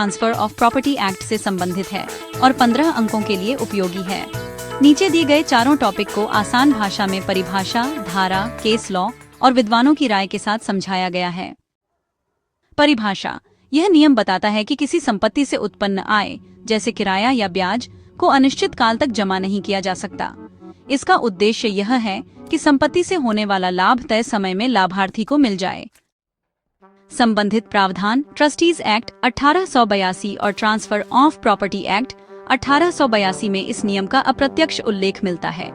Transfer of property act से संबंधित है और 15 अंकों के लिए उपयोगी है। नीचे दिए गए चारों टॉपिक को आसान भाषा में परिभाषा, धारा, केस लॉ और विद्वानों की राय के साथ समझाया गया है। परिभाषा: यह नियम बताता है कि किसी संपत्ति से उत्पन्न आय, जैसे किराया या ब्याज, को अनिश्चित काल तक जमा नहीं किया जा सकता। इसका उद्देश्य यह है कि संपत्ति से होने वाला लाभ तय समय में लाभार्थी को मिल जाए। संबंधित प्रावधान ट्रस्टीज एक्ट 1882 और ट्रांसफर ऑफ प्रॉपर्टी एक्ट 1882 में इस नियम का अप्रत्यक्ष उल्लेख मिलता है।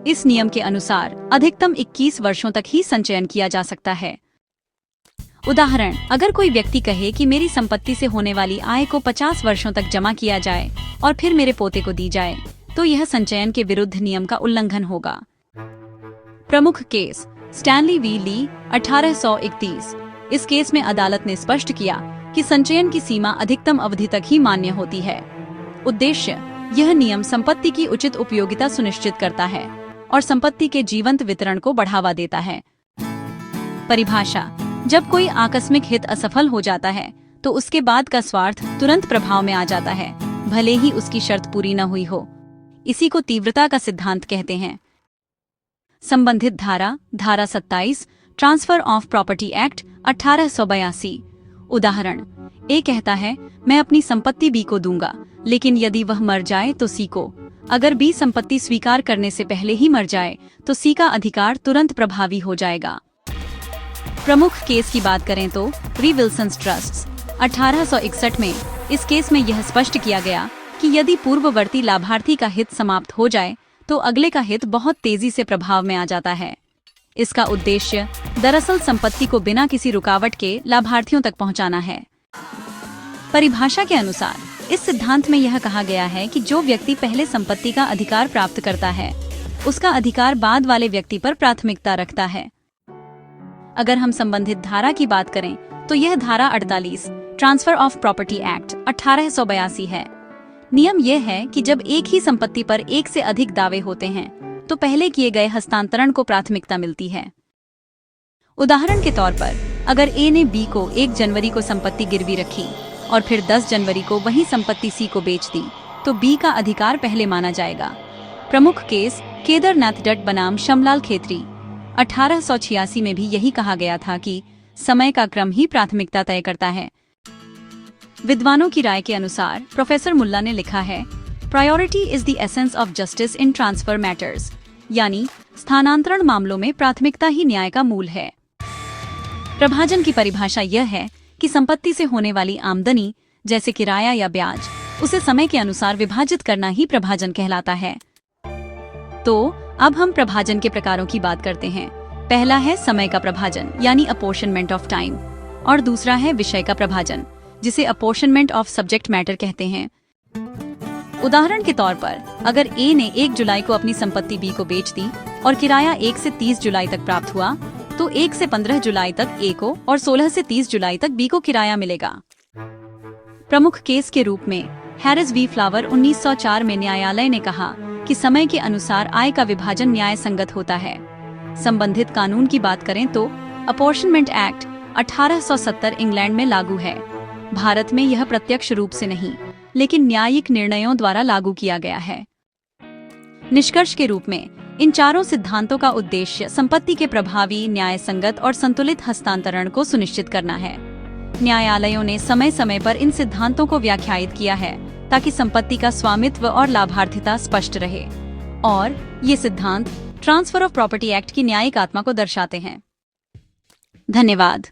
इस नियम के अनुसार अधिकतम 21 वर्षों तक ही संचयन किया जा सकता है। उदाहरण: अगर कोई व्यक्ति कहे कि मेरी संपत्ति से होने वाली आय को 50 वर्षों तक जमा किया जाए और फिर मेरे पोते को दी जाए, तो यह संचयन के विरुद्ध नियम का उल्लंघन होगा। प्रमुख केस: स्टैनली वी ली 1831। इस केस में अदालत ने स्पष्ट किया कि संचयन की सीमा अधिकतम अवधि तक ही मान्य होती है। उद्देश्य: यह नियम संपत्ति की उचित उपयोगिता सुनिश्चित करता है और संपत्ति के जीवंत वितरण को बढ़ावा देता है। परिभाषा: जब कोई आकस्मिक हित असफल हो जाता है तो उसके बाद का स्वार्थ तुरंत प्रभाव में आ जाता है, भले ही उसकी शर्त पूरी न हुई हो। इसी को तीव्रता का सिद्धांत कहते हैं। संबंधित धारा 27 ट्रांसफर ऑफ प्रॉपर्टी एक्ट 1882। उदाहरण: ए कहता है, मैं अपनी संपत्ति बी को दूंगा, लेकिन यदि वह मर जाए तो सी को। अगर बी संपत्ति स्वीकार करने से पहले ही मर जाए तो सी का अधिकार तुरंत प्रभावी हो जाएगा। प्रमुख केस की बात करें तो री विल्सन्स ट्रस्ट्स 1861 में इस केस में यह स्पष्ट किया गया कि यदि पूर्ववर्ती लाभार्थी का हित समाप्त हो जाए तो अगले का हित बहुत तेजी से प्रभाव में आ जाता है। इसका उद्देश्य दरअसल संपत्ति को बिना किसी रुकावट के लाभार्थियों तक पहुंचाना है। परिभाषा के अनुसार इस सिद्धांत में यह कहा गया है कि जो व्यक्ति पहले संपत्ति का अधिकार प्राप्त करता है, उसका अधिकार बाद वाले व्यक्ति पर प्राथमिकता रखता है। अगर हम संबंधित धारा की बात करें तो यह धारा 48 ट्रांसफर ऑफ प्रॉपर्टी एक्ट 1882 है। नियम यह है कि जब एक ही संपत्ति पर एक से अधिक दावे होते हैं तो पहले किए गए हस्तांतरण को प्राथमिकता मिलती है। उदाहरण के तौर पर, अगर ए ने बी को 1 जनवरी को संपत्ति गिरवी रखी और फिर 10 जनवरी को वही संपत्ति सी को बेच दी, तो बी का अधिकार पहले माना जाएगा। प्रमुख केस केदारनाथ डट बनाम शमलाल खेत्री 1886 में भी यही कहा गया था कि समय का क्रम ही प्राथमिकता तय करता है। विद्वानों की राय के अनुसार प्रोफेसर मुल्ला ने लिखा है, priority is the essence of justice in transfer matters, यानी स्थानांतरण मामलों में प्राथमिकता ही न्याय का मूल है। प्रभाजन की परिभाषा यह है कि संपत्ति से होने वाली आमदनी, जैसे किराया या ब्याज, उसे समय के अनुसार विभाजित करना ही प्रभाजन कहलाता है। तो अब हम प्रभाजन के प्रकारों की बात करते हैं। पहला है समय का प्रभाजन, यानी अपोर्शनमेंट ऑफ टाइम, और दूसरा है विषय का प्रभाजन, जिसे अपोर्शनमेंट ऑफ सब्जेक्ट मैटर कहते हैं। उदाहरण के तौर पर, अगर ए ने 1 जुलाई को अपनी संपत्ति बी को बेच दी और किराया 1 से 30 जुलाई तक प्राप्त हुआ, तो 1 से 15 जुलाई तक ए को और 16 से 30 जुलाई तक बी को किराया मिलेगा। प्रमुख केस के रूप में हैरिस वी फ्लावर 1904 में न्यायालय ने कहा कि समय के अनुसार आय का विभाजन न्याय संगत होता है। संबंधित कानून की बात करें तो अपॉर्शनमेंट एक्ट 1870 इंग्लैंड में लागू है। भारत में यह प्रत्यक्ष रूप से नहीं, लेकिन न्यायिक निर्णयों द्वारा लागू किया गया है। निष्कर्ष के रूप में इन चारों सिद्धांतों का उद्देश्य संपत्ति के प्रभावी, न्याय संगत और संतुलित हस्तांतरण को सुनिश्चित करना है। न्यायालयों ने समय समय पर इन सिद्धांतों को व्याख्यायित किया है ताकि संपत्ति का स्वामित्व और लाभार्थिता स्पष्ट रहे, और ये सिद्धांत ट्रांसफर ऑफ प्रॉपर्टी एक्ट की न्यायिक आत्मा को दर्शाते हैं। धन्यवाद।